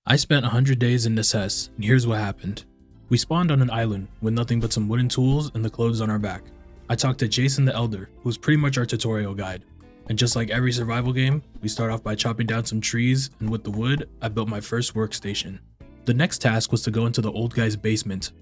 I spent 100 days in Necesse, and here's what happened. We spawned on an island with nothing but some wooden tools and the clothes on our back. I talked to Jason the Elder, who was pretty much our tutorial guide. And just like every survival game, we start off by chopping down some trees, and with the wood, I built my first workstation. The next task was to go into the old guy's basement,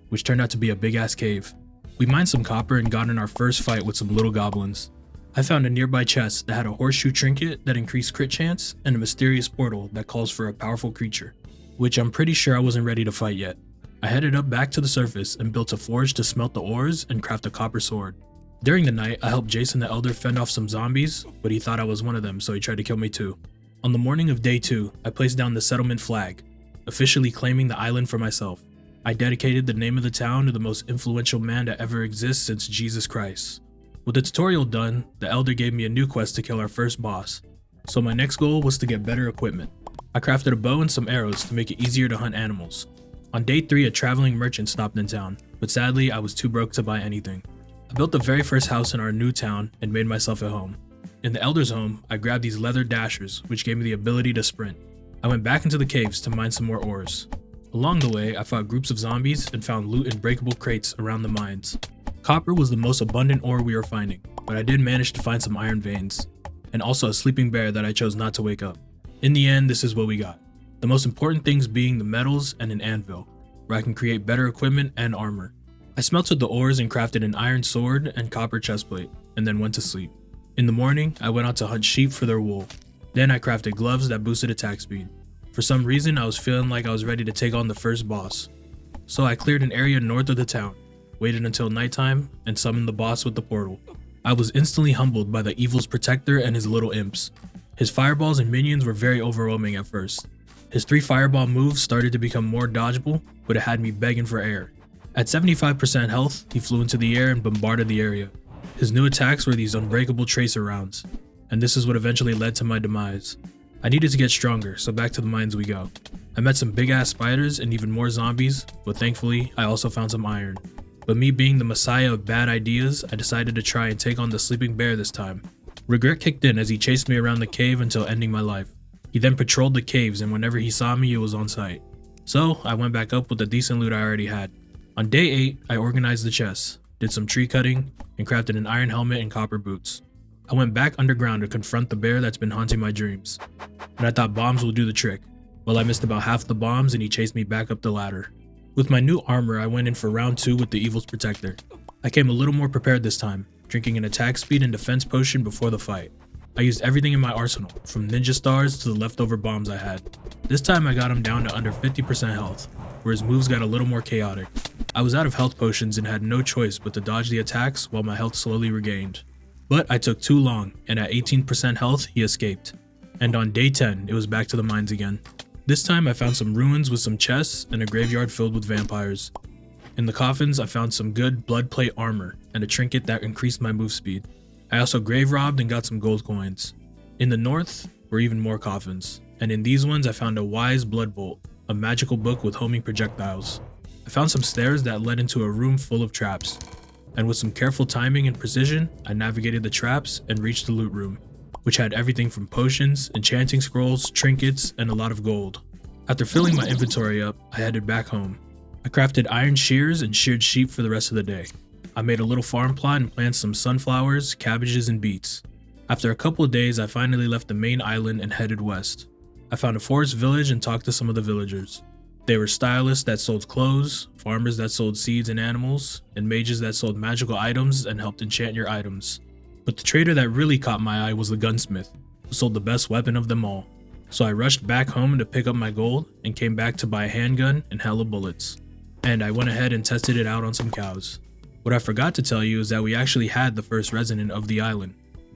which turned out to be a big ass cave. We mined some copper and got in our first fight with some little goblins. I found a nearby chest that had a horseshoe trinket that increased crit chance and a mysterious portal that calls for a powerful creature, which I'm pretty sure I wasn't ready to fight yet. I headed up back to the surface and built a forge to smelt the ores and craft a copper sword. During the night, I helped Jason the Elder fend off some zombies, but he thought I was one of them, so he tried to kill me too. On the morning of day 2, I placed down the settlement flag, officially claiming the island for myself. I dedicated the name of the town to the most influential man to ever exist since Jesus Christ. With the tutorial done, the Elder gave me a new quest to kill our first boss, so my next goal was to get better equipment. I crafted a bow and some arrows to make it easier to hunt animals. On day 3, a traveling merchant stopped in town, but sadly I was too broke to buy anything. I built the very first house in our new town and made myself at home. In the Elder's home, I grabbed these leather dashers, which gave me the ability to sprint. I went back into the caves to mine some more ores. Along the way, I fought groups of zombies and found loot in breakable crates around the mines. Copper was the most abundant ore we were finding, but I did manage to find some iron veins, and also a sleeping bear that I chose not to wake up. In the end, this is what we got. The most important things being the metals and an anvil, where I can create better equipment and armor. I smelted the ores and crafted an iron sword and copper chestplate, and then went to sleep. In the morning, I went out to hunt sheep for their wool. Then I crafted gloves that boosted attack speed. For some reason, I was feeling like I was ready to take on the first boss. So I cleared an area north of the town, waited until nighttime, and summoned the boss with the portal. I was instantly humbled by the evil's protector and his little imps. His fireballs and minions were very overwhelming at first. His 3 fireball moves started to become more dodgeable, but it had me begging for air. At 75% health, he flew into the air and bombarded the area. His new attacks were these unbreakable tracer rounds, and this is what eventually led to my demise. I needed to get stronger, so back to the mines we go. I met some big ass spiders and even more zombies, but thankfully I also found some iron. But me being the messiah of bad ideas, I decided to try and take on the sleeping bear this time. Regret kicked in as he chased me around the cave until ending my life. He then patrolled the caves, and whenever he saw me, it was on sight. So I went back up with the decent loot I already had. On day 8, I organized the chests, did some tree cutting, and crafted an iron helmet and copper boots. I went back underground to confront the bear that's been haunting my dreams, and I thought bombs would do the trick. Well, I missed about half the bombs and he chased me back up the ladder. With my new armor, I went in for round 2 with the evil's protector. I came a little more prepared this time, drinking an attack speed and defense potion before the fight. I used everything in my arsenal, from ninja stars to the leftover bombs I had. This time I got him down to under 50% health, where his moves got a little more chaotic. I was out of health potions and had no choice but to dodge the attacks while my health slowly regained. But I took too long, and at 18% health, he escaped. And on day 10, it was back to the mines again. This time I found some ruins with some chests and a graveyard filled with vampires. In the coffins, I found some good blood plate armor and a trinket that increased my move speed. I also grave robbed and got some gold coins. In the north were even more coffins, and in these ones I found a wise blood bolt, a magical book with homing projectiles. I found some stairs that led into a room full of traps, and with some careful timing and precision, I navigated the traps and reached the loot room, which had everything from potions, enchanting scrolls, trinkets, and a lot of gold. After filling my inventory up, I headed back home. I crafted iron shears and sheared sheep for the rest of the day. I made a little farm plot and planted some sunflowers, cabbages, and beets. After a couple of days, I finally left the main island and headed west. I found a forest village and talked to some of the villagers. They were stylists that sold clothes, farmers that sold seeds and animals, and mages that sold magical items and helped enchant your items. But the trader that really caught my eye was the gunsmith, who sold the best weapon of them all. So I rushed back home to pick up my gold and came back to buy a handgun and hella bullets. And I went ahead and tested it out on some cows. What I forgot to tell you is that we actually had the first resident of the island.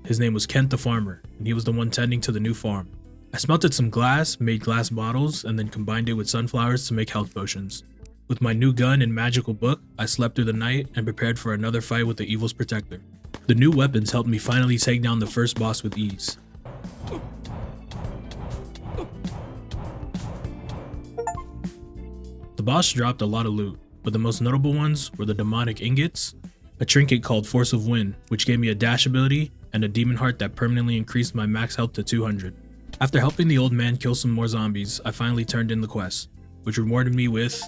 His name was Kent the farmer, and he was the one tending to the new farm. I smelted some glass, made glass bottles, and then combined it with sunflowers to make health potions. With my new gun and magical book, I slept through the night and prepared for another fight with the evil's protector. The new weapons helped me finally take down the first boss with ease. The boss dropped a lot of loot, but the most notable ones were the demonic ingots, a trinket called Force of Wind, which gave me a dash ability, and a demon heart that permanently increased my max health to 200. After helping the old man kill some more zombies, I finally turned in the quest, which rewarded me with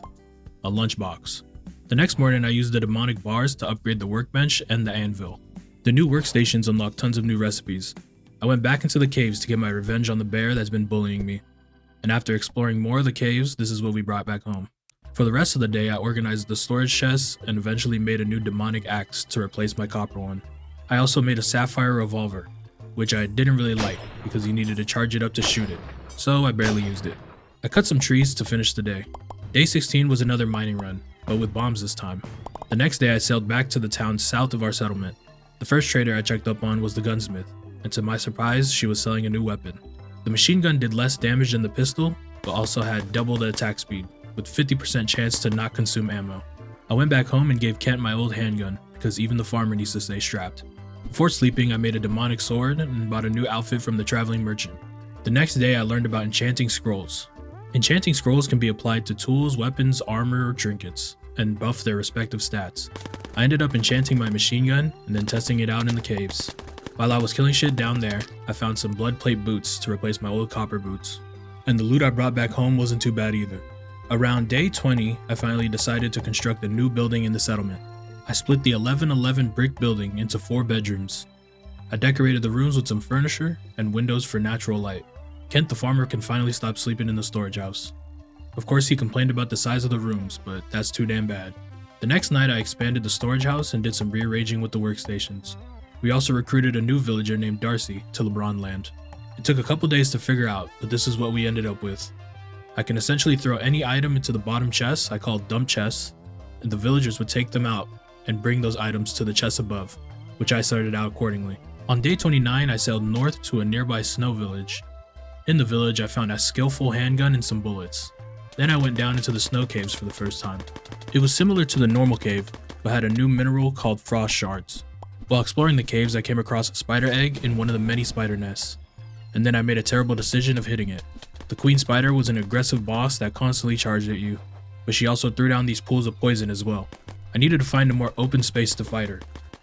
a lunchbox. The next morning I used the demonic bars to upgrade the workbench and the anvil. The new workstations unlocked tons of new recipes. I went back into the caves to get my revenge on the bear that's been bullying me. And after exploring more of the caves, this is what we brought back home. For the rest of the day, I organized the storage chests and eventually made a new demonic axe to replace my copper one. I also made a sapphire revolver, which I didn't really like because you needed to charge it up to shoot it, so I barely used it. I cut some trees to finish the day. Day 16 was another mining run, but with bombs this time. The next day I sailed back to the town south of our settlement. The first trader I checked up on was the gunsmith, and to my surprise, she was selling a new weapon. The machine gun did less damage than the pistol, but also had double the attack speed, with 50% chance to not consume ammo. I went back home and gave Kent my old handgun, because even the farmer needs to stay strapped. Before sleeping, I made a demonic sword and bought a new outfit from the traveling merchant. The next day I learned about enchanting scrolls. Enchanting scrolls can be applied to tools, weapons, armor, or trinkets, and buff their respective stats. I ended up enchanting my machine gun and then testing it out in the caves. While I was killing shit down there, I found some blood plate boots to replace my old copper boots. And the loot I brought back home wasn't too bad either. Around day 20, I finally decided to construct a new building in the settlement. I split the 1111 brick building into 4 bedrooms. I decorated the rooms with some furniture and windows for natural light. Kent the farmer can finally stop sleeping in the storage house. Of course he complained about the size of the rooms, but that's too damn bad. The next night I expanded the storage house and did some rearranging with the workstations. We also recruited a new villager named Darcy to Lebronland. It took a couple days to figure out, but this is what we ended up with. I can essentially throw any item into the bottom chests I call dump chests, and the villagers would take them out and bring those items to the chests above, which I sorted out accordingly. On day 29 I sailed north to a nearby snow village. In the village I found a skillful handgun and some bullets. Then I went down into the snow caves for the first time. It was similar to the normal cave, but had a new mineral called frost shards. While exploring the caves I came across a spider egg in one of the many spider nests, and then I made a terrible decision of hitting it. The queen spider was an aggressive boss that constantly charged at you, but she also threw down these pools of poison as well. I needed to find a more open space to fight her,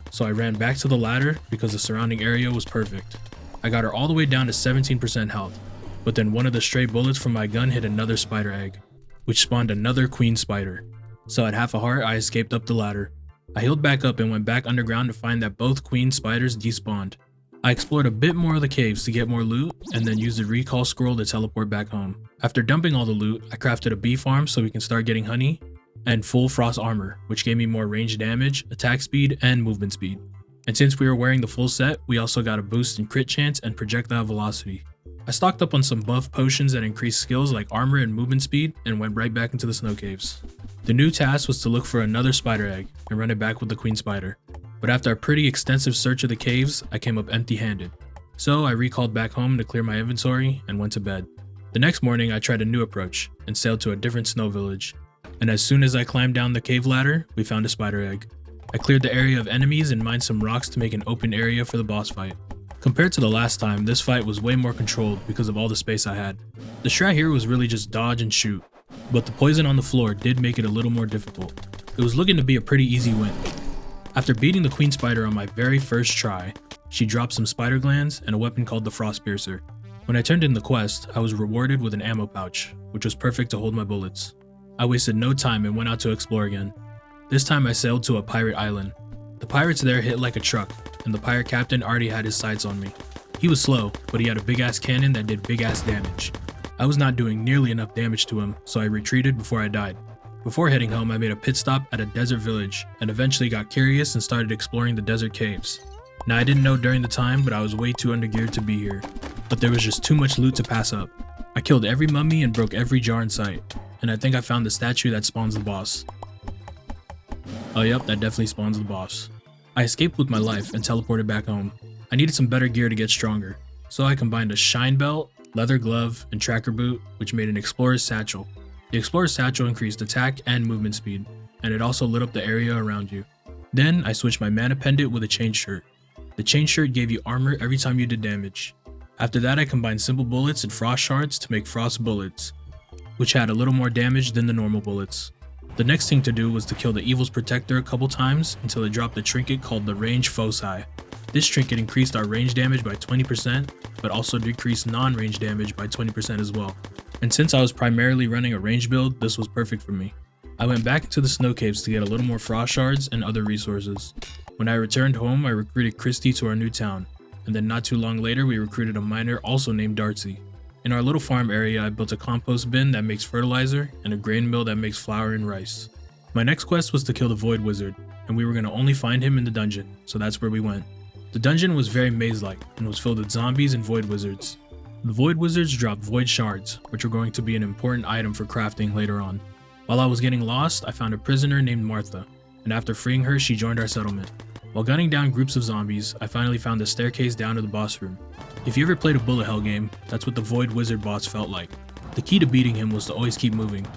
so I ran back to the ladder because the surrounding area was perfect. I got her all the way down to 17% health, but then one of the stray bullets from my gun hit another spider egg, which spawned another queen spider. So at half a heart I escaped up the ladder. I healed back up and went back underground to find that both queen spiders despawned. I explored a bit more of the caves to get more loot and then used the recall scroll to teleport back home. After dumping all the loot, I crafted a bee farm so we can start getting honey, and full frost armor, which gave me more range damage, attack speed, and movement speed. And since we were wearing the full set, we also got a boost in crit chance and projectile velocity. I stocked up on some buff potions that increased skills like armor and movement speed and went right back into the snow caves. The new task was to look for another spider egg and run it back with the queen spider. But after a pretty extensive search of the caves, I came up empty-handed. So I recalled back home to clear my inventory and went to bed. The next morning I tried a new approach and sailed to a different snow village. And as soon as I climbed down the cave ladder, we found a spider egg. I cleared the area of enemies and mined some rocks to make an open area for the boss fight. Compared to the last time, this fight was way more controlled because of all the space I had. The strat here was really just dodge and shoot, but the poison on the floor did make it a little more difficult. It was looking to be a pretty easy win. After beating the queen spider on my very first try, she dropped some spider glands and a weapon called the frost piercer. When I turned in the quest, I was rewarded with an ammo pouch, which was perfect to hold my bullets. I wasted no time and went out to explore again. This time I sailed to a pirate island. The pirates there hit like a truck, and the pirate captain already had his sights on me. He was slow, but he had a big ass cannon that did big ass damage. I was not doing nearly enough damage to him, so I retreated before I died. Before heading home, I made a pit stop at a desert village and eventually got curious and started exploring the desert caves. Now I didn't know during the time, but I was way too undergeared to be here. But there was just too much loot to pass up. I killed every mummy and broke every jar in sight, and I think I found the statue that spawns the boss. Oh yep, that definitely spawns the boss. I escaped with my life and teleported back home. I needed some better gear to get stronger, so I combined a shine belt, leather glove, and tracker boot, which made an explorer's satchel. The explorer's satchel increased attack and movement speed, and it also lit up the area around you. Then I switched my mana pendant with a chain shirt. The chain shirt gave you armor every time you did damage. After that I combined simple bullets and frost shards to make frost bullets, which had a little more damage than the normal bullets. The next thing to do was to kill the evil's protector a couple times until it dropped a trinket called the range foci. This trinket increased our range damage by 20%, but also decreased non-range damage by 20% as well. And since I was primarily running a range build, this was perfect for me. I went back into the snow caves to get a little more frost shards and other resources. When I returned home, I recruited Christy to our new town, and then not too long later we recruited a miner also named Darcy. In our little farm area, I built a compost bin that makes fertilizer and a grain mill that makes flour and rice. My next quest was to kill the Void Wizard, and we were going to only find him in the dungeon, so that's where we went. The dungeon was very maze-like and was filled with zombies and Void Wizards. The Void Wizards dropped Void Shards, which were going to be an important item for crafting later on. While I was getting lost, I found a prisoner named Martha, and after freeing her, she joined our settlement. While gunning down groups of zombies, I finally found the staircase down to the boss room. If you ever played a bullet hell game, that's what the Void Wizard boss felt like. The key to beating him was to always keep moving.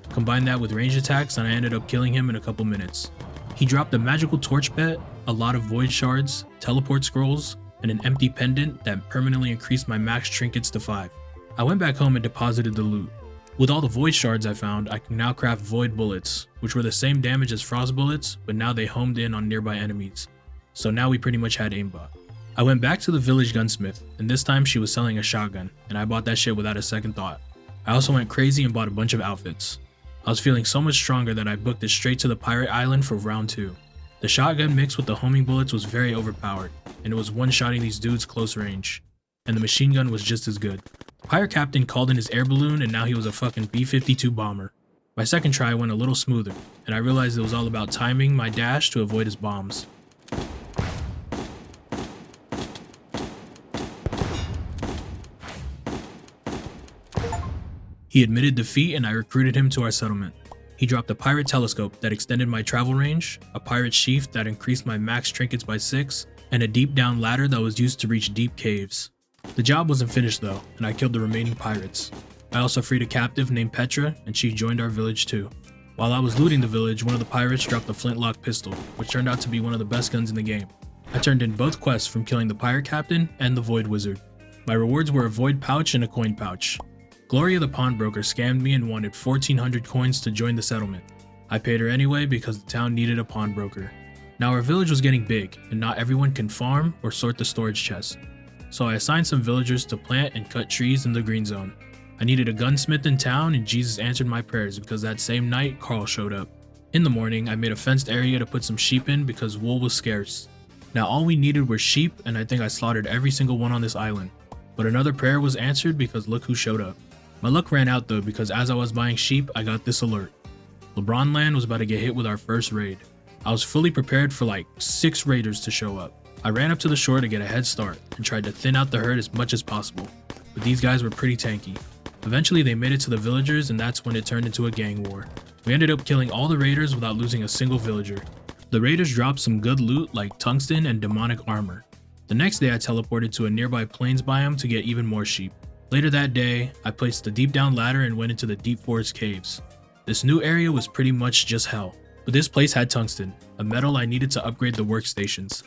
Combine that with range attacks and I ended up killing him in a couple minutes. He dropped a magical torch pet, a lot of void shards, teleport scrolls, and an empty pendant that permanently increased my max trinkets to 5. I went back home and deposited the loot. With all the void shards I found, I can now craft void bullets, which were the same damage as frost bullets, but now they homed in on nearby enemies. So now we pretty much had aimbot. I went back to the village gunsmith, and this time she was selling a shotgun, and I bought that shit without a second thought. I also went crazy and bought a bunch of outfits. I was feeling so much stronger that I booked it straight to the pirate island for round 2. The shotgun mixed with the homing bullets was very overpowered, and it was one-shotting these dudes close range. And the machine gun was just as good. The pirate captain called in his air balloon and now he was a fucking B-52 bomber. My second try went a little smoother, and I realized it was all about timing my dash to avoid his bombs. He admitted defeat and I recruited him to our settlement. He dropped a pirate telescope that extended my travel range, a pirate sheath that increased my max trinkets by 6, and a deep down ladder that was used to reach deep caves. The job wasn't finished though, and I killed the remaining pirates. I also freed a captive named Petra, and she joined our village too. While I was looting the village, one of the pirates dropped a flintlock pistol, which turned out to be one of the best guns in the game. I turned in both quests from killing the pirate captain and the void wizard. My rewards were a void pouch and a coin pouch. Gloria the pawnbroker scammed me and wanted 1,400 coins to join the settlement. I paid her anyway because the town needed a pawnbroker. Now our village was getting big, and not everyone can farm or sort the storage chest. So I assigned some villagers to plant and cut trees in the green zone. I needed a gunsmith in town and Jesus answered my prayers because that same night Carl showed up. In the morning, I made a fenced area to put some sheep in because wool was scarce. Now all we needed were sheep, and I think I slaughtered every single one on this island. But another prayer was answered because look who showed up. My luck ran out though because as I was buying sheep, I got this alert. Lebronland was about to get hit with our first raid. I was fully prepared for like 6 raiders to show up. I ran up to the shore to get a head start and tried to thin out the herd as much as possible, but these guys were pretty tanky. Eventually they made it to the villagers and that's when it turned into a gang war. We ended up killing all the raiders without losing a single villager. The raiders dropped some good loot like tungsten and demonic armor. The next day I teleported to a nearby plains biome to get even more sheep. Later that day, I placed the deep down ladder and went into the deep forest caves. This new area was pretty much just hell, but this place had tungsten, a metal I needed to upgrade the workstations.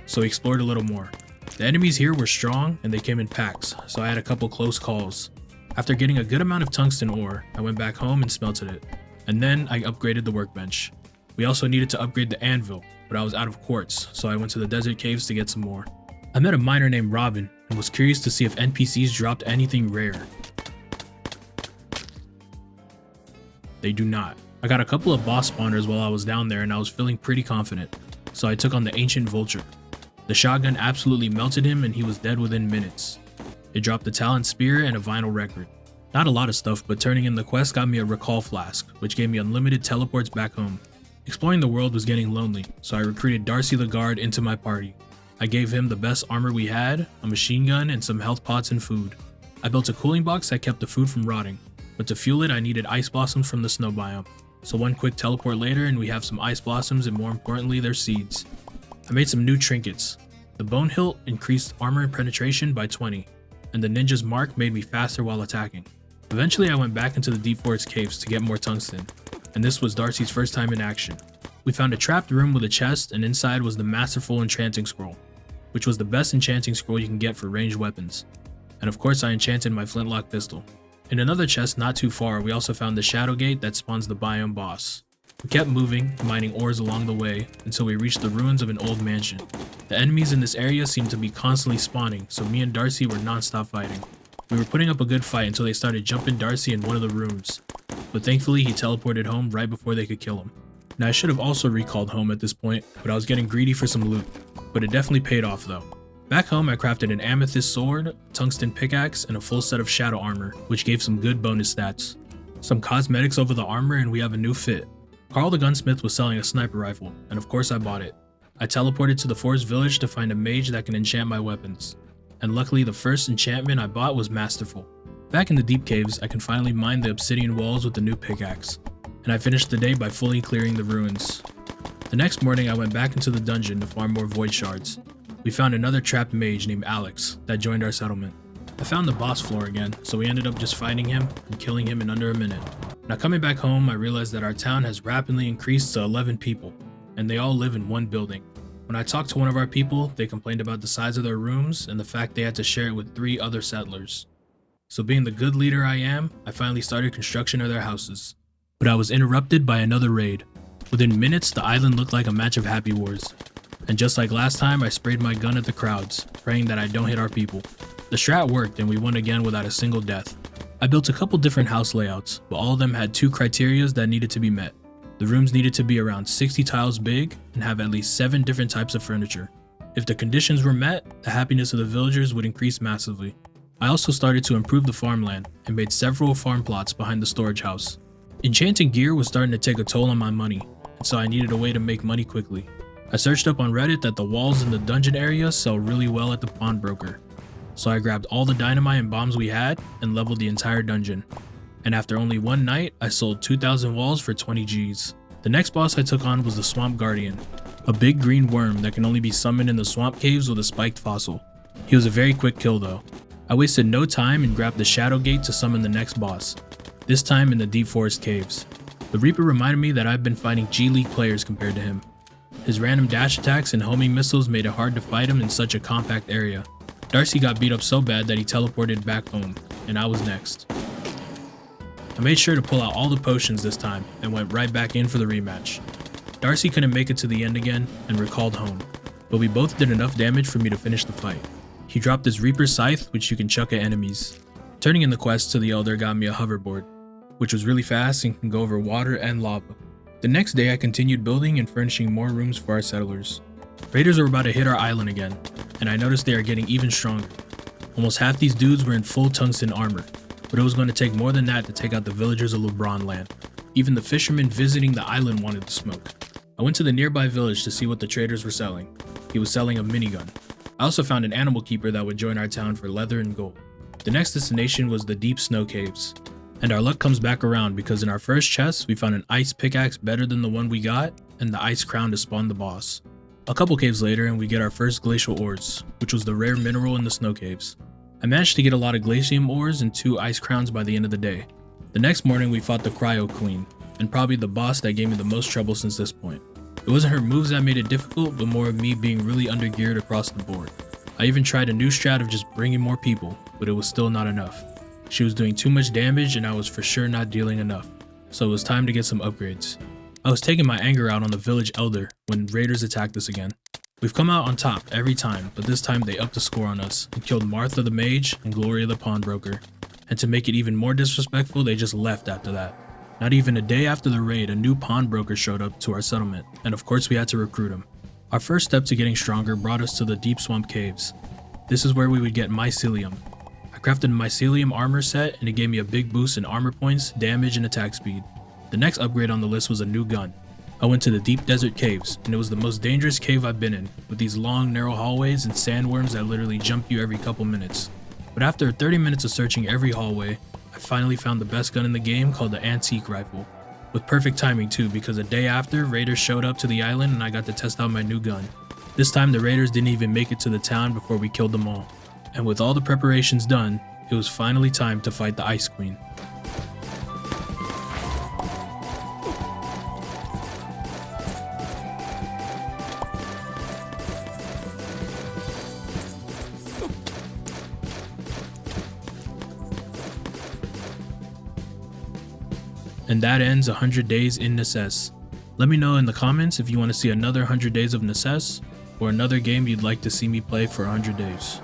So we explored a little more. The enemies here were strong and they came in packs, so I had a couple close calls. After getting a good amount of tungsten ore, I went back home and smelted it. And then I upgraded the workbench. We also needed to upgrade the anvil, but I was out of quartz, so I went to the desert caves to get some more. I met a miner named Robin and was curious to see if NPCs dropped anything rare. They do not. I got a couple of boss spawners while I was down there and I was feeling pretty confident, so I took on the ancient vulture. The shotgun absolutely melted him and he was dead within minutes. It dropped a talent spear and a vinyl record. Not a lot of stuff, but turning in the quest got me a recall flask, which gave me unlimited teleports back home. Exploring the world was getting lonely, so I recruited Darcy the guard into my party. I gave him the best armor we had, a machine gun, and some health pots and food. I built a cooling box that kept the food from rotting, but to fuel it I needed ice blossoms from the snow biome. So one quick teleport later and we have some ice blossoms and more importantly their seeds. I made some new trinkets. The bone hilt increased armor penetration by 20, and the ninja's mark made me faster while attacking. Eventually I went back into the deep forest caves to get more tungsten, and this was Darcy's first time in action. We found a trapped room with a chest and inside was the masterful enchanting scroll, which was the best enchanting scroll you can get for ranged weapons. And of course I enchanted my flintlock pistol. In another chest not too far we also found the shadow gate that spawns the biome boss. We kept moving, mining ores along the way, until we reached the ruins of an old mansion. The enemies in this area seemed to be constantly spawning, so me and Darcy were non-stop fighting. We were putting up a good fight until they started jumping Darcy in one of the rooms, but thankfully he teleported home right before they could kill him. Now I should have also recalled home at this point, but I was getting greedy for some loot, but it definitely paid off though. Back home I crafted an amethyst sword, tungsten pickaxe, and a full set of shadow armor, which gave some good bonus stats. Some cosmetics over the armor and we have a new fit. Carl the gunsmith was selling a sniper rifle, and of course I bought it. I teleported to the forest village to find a mage that can enchant my weapons, and luckily the first enchantment I bought was masterful. Back in the deep caves, I can finally mine the obsidian walls with the new pickaxe, and I finished the day by fully clearing the ruins. The next morning I went back into the dungeon to farm more void shards. We found another trapped mage named Alex that joined our settlement. I found the boss floor again, so we ended up just fighting him and killing him in under a minute. Now coming back home, I realized that our town has rapidly increased to 11 people, and they all live in one building. When I talked to one of our people, they complained about the size of their rooms and the fact they had to share it with 3 other settlers. So being the good leader I am, I finally started construction of their houses. But I was interrupted by another raid. Within minutes, the island looked like a match of Happy Wars. And just like last time, I sprayed my gun at the crowds, praying that I don't hit our people. The strat worked and we won again without a single death. I built a couple different house layouts, but all of them had 2 criteria that needed to be met. The rooms needed to be around 60 tiles big and have at least 7 different types of furniture. If the conditions were met, the happiness of the villagers would increase massively. I also started to improve the farmland and made several farm plots behind the storage house. Enchanting gear was starting to take a toll on my money, and so I needed a way to make money quickly. I searched up on Reddit that the walls in the dungeon area sell really well at the pawnbroker. So I grabbed all the dynamite and bombs we had and leveled the entire dungeon. And after only one night, I sold 2,000 walls for 20 Gs. The next boss I took on was the Swamp Guardian, a big green worm that can only be summoned in the swamp caves with a spiked fossil. He was a very quick kill though. I wasted no time and grabbed the Shadow Gate to summon the next boss, this time in the Deep Forest Caves. The Reaper reminded me that I've been fighting G League players compared to him. His random dash attacks and homing missiles made it hard to fight him in such a compact area. Darcy got beat up so bad that he teleported back home, and I was next. I made sure to pull out all the potions this time and went right back in for the rematch. Darcy couldn't make it to the end again and recalled home, but we both did enough damage for me to finish the fight. He dropped his Reaper Scythe, which you can chuck at enemies. Turning in the quest to the Elder got me a hoverboard, which was really fast and can go over water and lava. The next day I continued building and furnishing more rooms for our settlers. Raiders are about to hit our island again, and I noticed they are getting even stronger. Almost half these dudes were in full tungsten armor, but it was going to take more than that to take out the villagers of Lebronland. Even the fishermen visiting the island wanted to smoke. I went to the nearby village to see what the traders were selling. He was selling a minigun. I also found an animal keeper that would join our town for leather and gold. The next destination was the deep snow caves. And our luck comes back around because in our first chest, we found an ice pickaxe better than the one we got, and the ice crown to spawn the boss. A couple caves later and we get our first glacial ores, which was the rare mineral in the snow caves. I managed to get a lot of glacium ores and 2 ice crowns by the end of the day. The next morning we fought the Cryo Queen, and probably the boss that gave me the most trouble since this point. It wasn't her moves that made it difficult, but more of me being really undergeared across the board. I even tried a new strat of just bringing more people, but it was still not enough. She was doing too much damage and I was for sure not dealing enough, so it was time to get some upgrades. I was taking my anger out on the village elder when raiders attacked us again. We've come out on top every time, but this time they upped the score on us and killed Martha the mage and Gloria the pawnbroker. And to make it even more disrespectful, they just left after that. Not even a day after the raid, a new pawnbroker showed up to our settlement, and of course we had to recruit him. Our first step to getting stronger brought us to the deep swamp caves. This is where we would get mycelium. I crafted a mycelium armor set and it gave me a big boost in armor points, damage, and attack speed. The next upgrade on the list was a new gun. I went to the deep desert caves, and it was the most dangerous cave I've been in, with these long narrow hallways and sandworms that literally jump you every couple minutes. But after 30 minutes of searching every hallway, I finally found the best gun in the game called the antique rifle. With perfect timing too, because a day after, raiders showed up to the island and I got to test out my new gun. This time the raiders didn't even make it to the town before we killed them all. And with all the preparations done, it was finally time to fight the Ice Queen. And that ends 100 days in Necesse. Let me know in the comments if you want to see another 100 days of Necesse, or another game you'd like to see me play for 100 days.